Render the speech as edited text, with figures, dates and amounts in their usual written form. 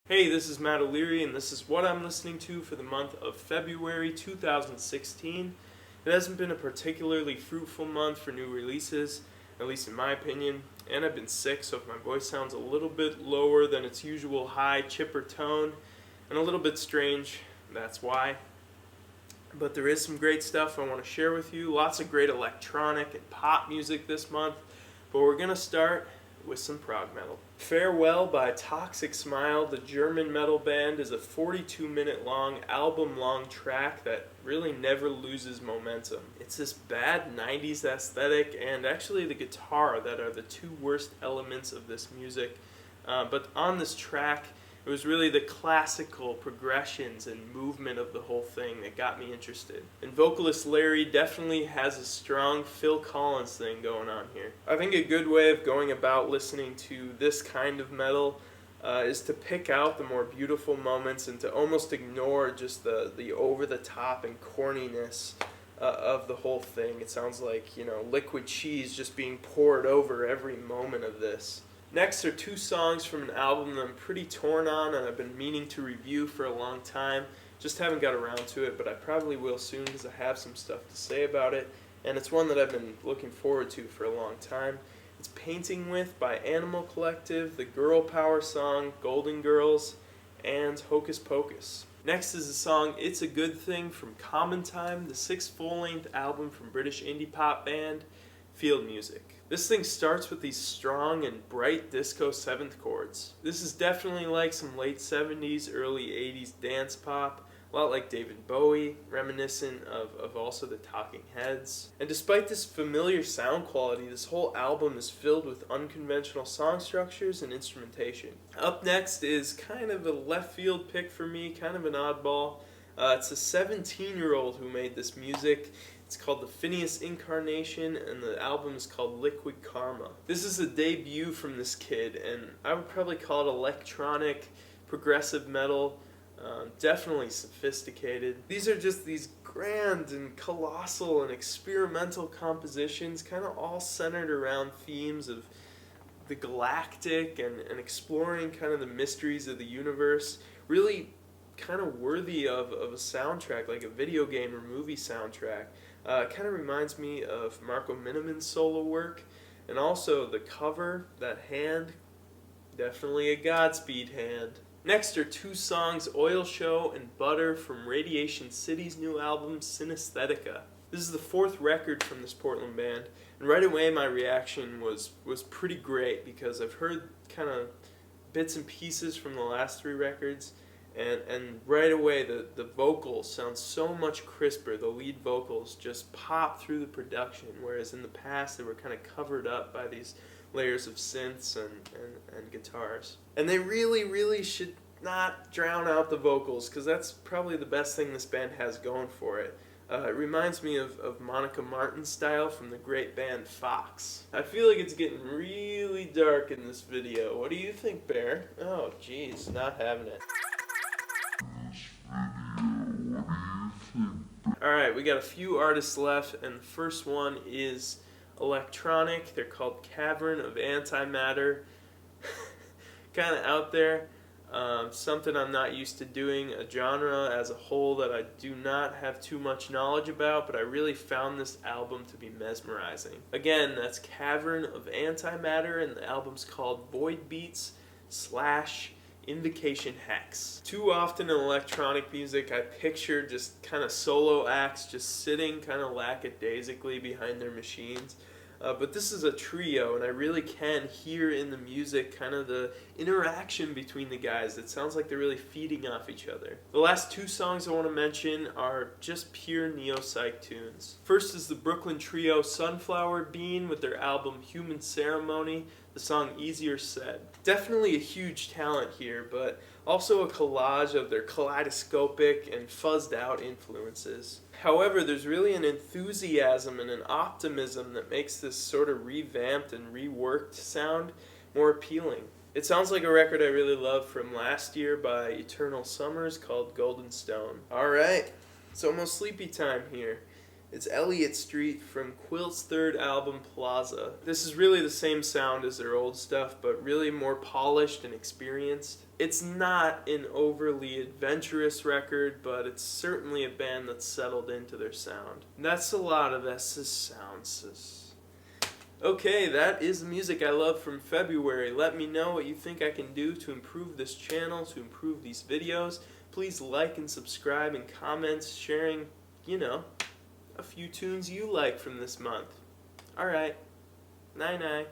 Hey, this is Matt O'Leary, and this is what I'm listening to for the month of February 2016. It hasn't been a particularly fruitful month for new releases, at least in my opinion, and I've been sick, so if my voice sounds a little bit lower than its usual high, chipper tone, and a little bit strange, that's why. But there is some great stuff I want to share with you, lots of great electronic and pop music this month, but we're going to start with some prog metal. Farewell by Toxic Smile, the German metal band, is a 42-minute long, album-long track that really never loses momentum. It's this bad 90s aesthetic and actually the guitar that are the two worst elements of this music. But on this track, it was really the classical progressions and movement of the whole thing that got me interested. And vocalist Larry definitely has a strong Phil Collins thing going on here. I think a good way of going about listening to this kind of metal is to pick out the more beautiful moments and to almost ignore just the over-the-top and corniness of the whole thing. It sounds like, liquid cheese just being poured over every moment of this. Next are two songs from an album that I'm pretty torn on and I've been meaning to review for a long time. Just haven't got around to it, but I probably will soon because I have some stuff to say about it. And it's one that I've been looking forward to for a long time. It's Painting With by Animal Collective, the girl power song Golden Girls, and Hocus Pocus. Next is the song It's a Good Thing from Commontime, the sixth full-length album from British indie pop band Field Music. This thing starts with these strong and bright disco seventh chords. This is definitely like some late 70s, early 80s dance pop, a lot like David Bowie, reminiscent of also the Talking Heads. And despite this familiar sound quality, this whole album is filled with unconventional song structures and instrumentation. Up next is kind of a left field pick for me, kind of an oddball. It's a 17-year-old who made this music. It's called the Phineas Incarnation, and the album is called Liquid Karma. This is a debut from this kid, and I would probably call it electronic, progressive metal, definitely sophisticated. These are just these grand and colossal and experimental compositions, kind of all centered around themes of the galactic and exploring kind of the mysteries of the universe. Really kind of worthy of a soundtrack, like a video game or movie soundtrack. It kind of reminds me of Marco Miniman's solo work, and also the cover, that hand, definitely a Godspeed hand. Next are two songs, Oil Show and Butter, from Radiation City's new album, Synesthetica. This is the fourth record from this Portland band, and right away my reaction was pretty great because I've heard kind of bits and pieces from the last three records, and right away the vocals sound so much crisper. The lead vocals just pop through the production, whereas in the past they were kind of covered up by these layers of synths and guitars. And they really should not drown out the vocals, because that's probably the best thing this band has going for it. It reminds me of Monica Martin's style from the great band Fox. I feel like it's getting really dark in this video. What do you think, Bear? Oh, geez, not having it. Alright, we got a few artists left, and the first one is electronic. They're called Cavern of Anti Matter. Kind of out there. Something I'm not used to doing, a genre as a whole that I do not have too much knowledge about, but I really found this album to be mesmerizing. Again, that's Cavern of Anti Matter, and the album's called Void Beats / Invocation Hex. Too often in electronic music, I picture just kind of solo acts just sitting kind of lackadaisically behind their machines. But this is a trio, and I really can hear in the music kind of the interaction between the guys. It sounds like they're really feeding off each other. The last two songs I want to mention are just pure neo-psych tunes. First is the Brooklyn trio Sunflower Bean with their album Human Ceremony, the song Easier Said. Definitely a huge talent here, but also a collage of their kaleidoscopic and fuzzed out influences. However, there's really an enthusiasm and an optimism that makes this sort of revamped and reworked sound more appealing. It sounds like a record I really love from last year by Eternal Summers called Golden Stone. Alright, it's almost sleepy time here. It's Eliot Street from Quilt's third album, Plaza. This is really the same sound as their old stuff, but really more polished and experienced. It's not an overly adventurous record, but it's certainly a band that's settled into their sound. And that's a lot of S's sounds. Okay, that is the music I love from February. Let me know what you think I can do to improve this channel, to improve these videos. Please like and subscribe and comment, sharing, a few tunes you like from this month. Alright, night-night.